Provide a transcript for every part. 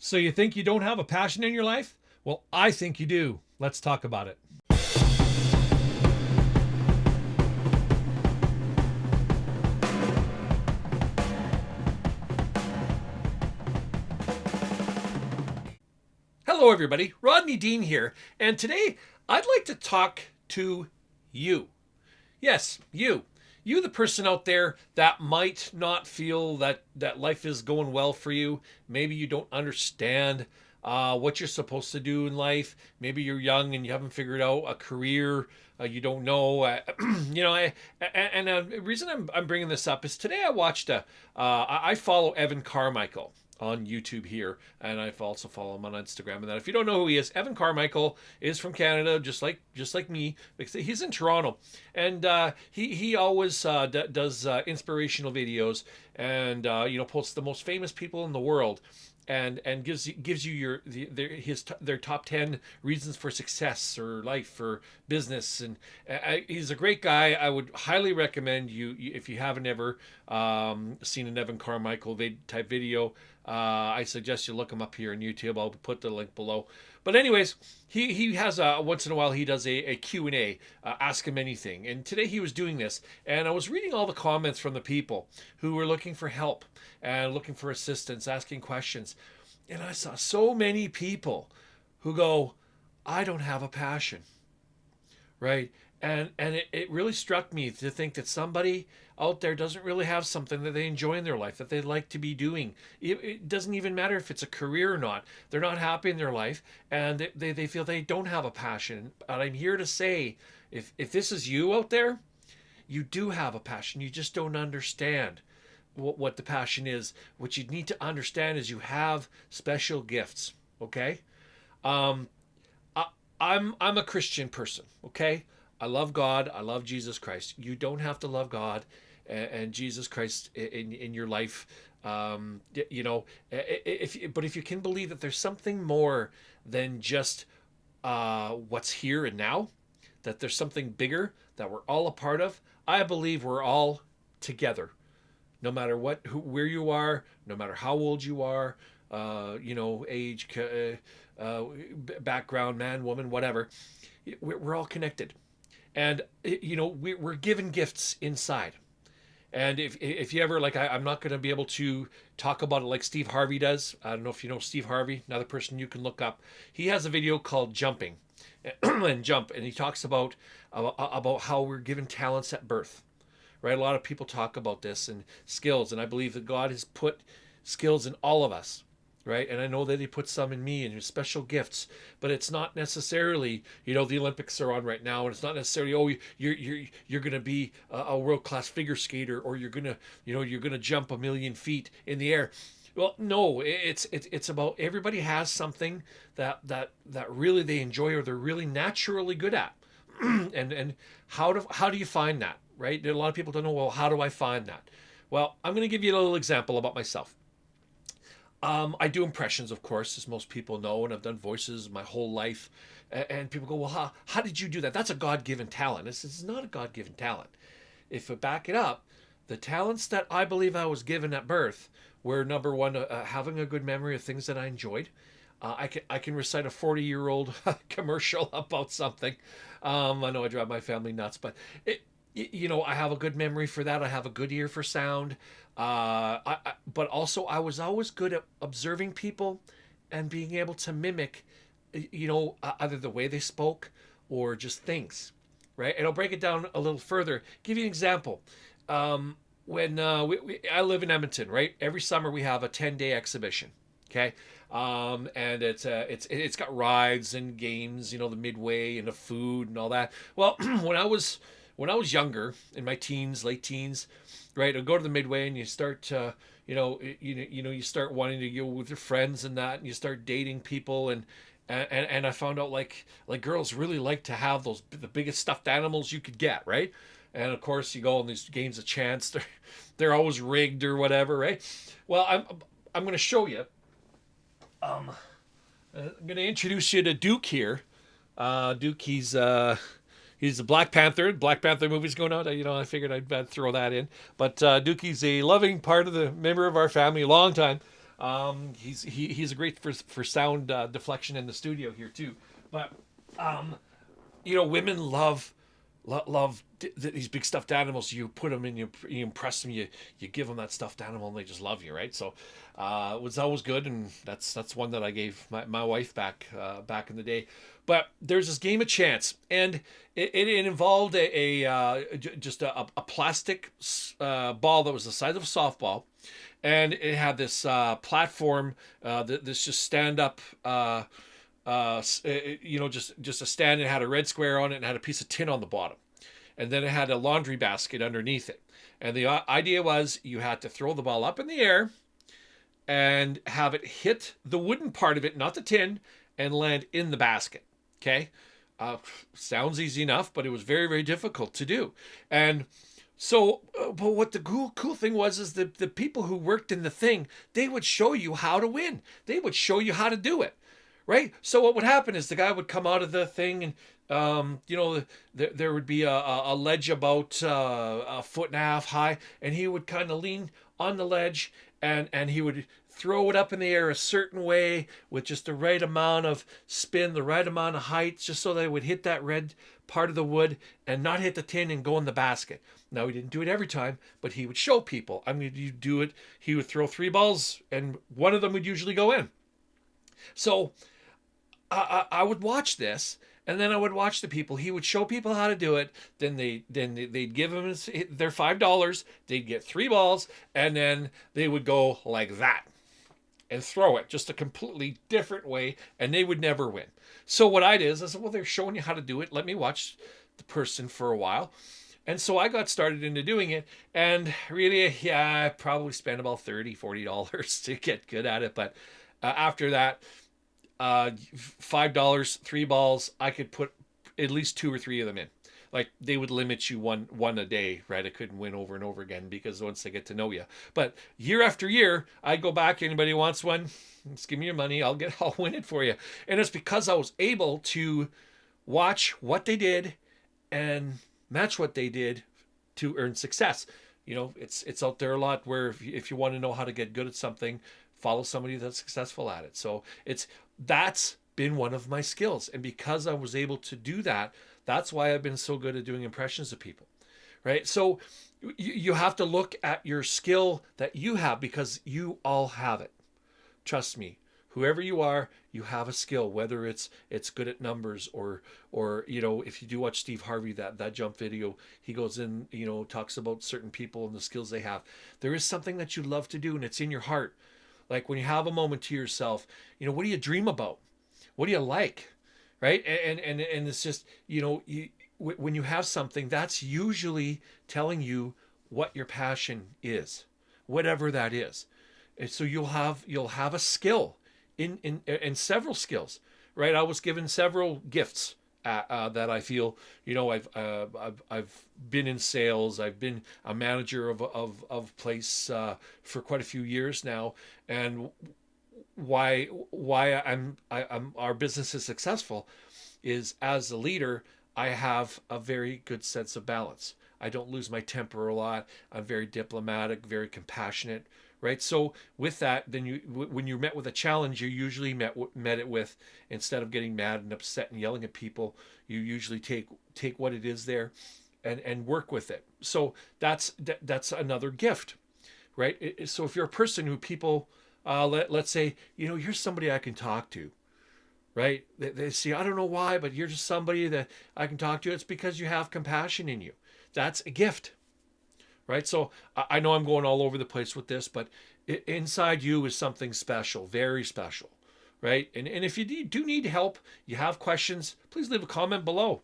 So you think you don't have a passion in your life? Well, I think you do. Let's talk about it. Hello, everybody. Rodney Dean here. And today I'd like to talk to you. Yes, you. You, the person out there that might not feel that life is going well for you. Maybe you don't understand what you're supposed to do in life. Maybe you're young and you haven't figured out a career. You don't know. The reason I'm bringing this up is today I watched I follow Evan Carmichael on YouTube here, and I also follow him on Instagram. And that, if you don't know who he is, Evan Carmichael is from Canada, just like me. He's in Toronto, and he always does inspirational videos, and posts the most famous people in the world. And gives you their top 10 reasons for success or life or business. And he's a great guy. I would highly recommend you, if you haven't ever seen an Evan Carmichael type video, I suggest you look him up here on YouTube. I'll put the link below. But anyways, he has once in a while he does a Q&A, ask him anything. And today he was doing this, and I was reading all the comments from the people who were looking for help and looking for assistance, asking questions. And I saw so many people who go, I don't have a passion, right? And it really struck me to think that somebody out there doesn't really have something that they enjoy in their life, that they'd like to be doing. It doesn't even matter if it's a career or not. They're not happy in their life, and they feel they don't have a passion. But I'm here to say, if this is you out there, you do have a passion. You just don't understand what the passion is. What you need to understand is you have special gifts, okay? I'm a Christian person, okay? I love God. I love Jesus Christ. You don't have to love God and Jesus Christ in your life. But if you can believe that there's something more than just what's here and now, that there's something bigger that we're all a part of, I believe we're all together. No matter where you are, no matter how old you are, age, background, man, woman, whatever, we're all connected. And we're given gifts inside. And if you ever, I'm not going to be able to talk about it like Steve Harvey does. I don't know if you know Steve Harvey, another person you can look up. He has a video called Jumping and Jump, and he talks about how we're given talents at birth, right? A lot of people talk about this and skills, and I believe that God has put skills in all of us. Right, and I know that he put some in me and your special gifts, but it's not necessarily, the Olympics are on right now, and it's not necessarily, you're going to be a world class figure skater, or you're going to jump 1,000,000 feet in the air. Well, no, it's about everybody has something that really they enjoy or they're really naturally good at, and how do you find that, right? A lot of people don't know. Well, how do I find that? Well, I'm going to give you a little example about myself. I do impressions, of course, as most people know, and I've done voices my whole life. And people go, well, how did you do that? That's a God-given talent. This is not a God-given talent. If I back it up, the talents that I believe I was given at birth were, number one, having a good memory of things that I enjoyed. I can recite a 40-year-old commercial about something. I know I drive my family nuts, but I have a good memory for that. I have a good ear for sound. But also I was always good at observing people and being able to mimic, either the way they spoke or just things, right? And I'll break it down a little further. Give you an example. When I live in Edmonton, right? Every summer we have a 10-day exhibition. Okay. And it's got rides and games, the midway and the food and all that. Well, when I was younger, in my teens, late teens, right, I'd go to the midway and you start you start wanting to go with your friends and that, and you start dating people, and I found out like girls really like to have the biggest stuffed animals you could get, right? And of course you go on these games of chance, they're always rigged or whatever, right? Well, I'm going to show you. I'm going to introduce you to Duke here. Duke, he's the Black Panther. Black Panther movie's going out. I figured I'd throw that in. But Dukey's a loving member of our family, a long time. He's a great for sound deflection in the studio here too. But um, women love these big stuffed animals. You put them in, you impress them, you give them that stuffed animal, and they just love you, right? So it was always good, and that's one that I gave my wife back in the day. But there's this game of chance, and it involved just a plastic ball that was the size of a softball, and it had this platform, this just stand up. Just a stand. It had a red square on it and had a piece of tin on the bottom, and then it had a laundry basket underneath it. And the idea was you had to throw the ball up in the air and have it hit the wooden part of it, not the tin, and land in the basket. Okay, sounds easy enough, but it was very, very difficult to do. And so, but what the cool thing was is the people who worked in the thing, they would show you how to win. They would show you how to do it, right? So what would happen is the guy would come out of the thing, and there would be a ledge about a foot and a half high, and he would kind of lean on the ledge, and he would throw it up in the air a certain way with just the right amount of spin, the right amount of height, just so that it would hit that red part of the wood and not hit the tin and go in the basket. Now, he didn't do it every time, but he would show people. I mean, you do it. He would throw 3 balls, and one of them would usually go in. So I would watch this, and then I would watch the people. He would show people how to do it. Then they'd give him their $5. They'd get 3 balls, and then they would go like that and throw it just a completely different way, and they would never win. So what I did is I said, well, they're showing you how to do it. Let me watch the person for a while. And so I got started into doing it, and really, yeah, I probably spent about $30-$40 to get good at it. But after that, $5, 3 balls, I could put at least 2 or 3 of them in. Like, they would limit you one a day, right? I couldn't win over and over again because once they get to know you. But year after year, I go back. Anybody wants one? Just give me your money. I'll win it for you. And it's because I was able to watch what they did and match what they did to earn success. It's out there a lot where if you want to know how to get good at something, follow somebody that's successful at it. So that's been one of my skills. And because I was able to do that, that's why I've been so good at doing impressions of people, right? So you have to look at your skill that you have, because you all have it. Trust me, whoever you are, you have a skill, whether it's good at numbers or if you do watch Steve Harvey, that jump video, he goes in, talks about certain people and the skills they have. There is something that you love to do, and it's in your heart. Like when you have a moment to yourself, what do you dream about? What do you like? Right? And it's just, when you have something, that's usually telling you what your passion is, whatever that is. And so you'll have a skill in several skills, right? I was given several gifts that I feel, I've been in sales. I've been a manager of place for quite a few years now, and why I'm our business is successful is, as a leader, I have a very good sense of balance. I don't lose my temper a lot. I'm very diplomatic, very compassionate, right? So with that, then when you're met with a challenge, you usually met it with, instead of getting mad and upset and yelling at people, you usually take what it is there and work with it. So that's another gift, right? So if you're a person who people let's say, you're somebody I can talk to, right? They say, I don't know why, but you're just somebody that I can talk to. It's because you have compassion in you. That's a gift, right? So I know I'm going all over the place with this, but inside you is something special, very special, right? And if you do need help, you have questions, please leave a comment below.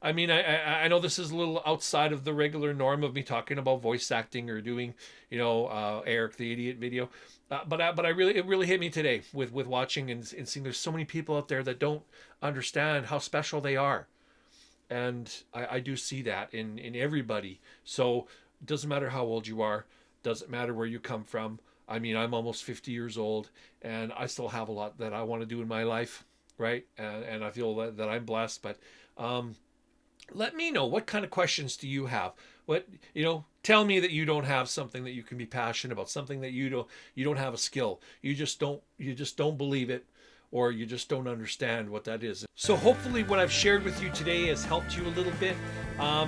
I mean, I know this is a little outside of the regular norm of me talking about voice acting or doing, Eric the Idiot video, but it really hit me today with watching and seeing there's so many people out there that don't understand how special they are, and I do see that in everybody. So it doesn't matter how old you are, doesn't matter where you come from. I mean, I'm almost 50 years old, and I still have a lot that I want to do in my life, right? And I feel that I'm blessed, but let me know, what kind of questions do you have? What, tell me that you don't have something that you can be passionate about, something that you don't have a skill. You just don't believe it, or you just don't understand what that is. So hopefully what I've shared with you today has helped you a little bit.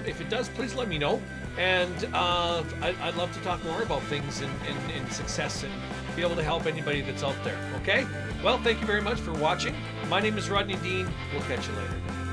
If it does, please let me know. And I'd love to talk more about things in success, and be able to help anybody that's out there. Okay? Well, thank you very much for watching. My name is Rodney Dean. We'll catch you later.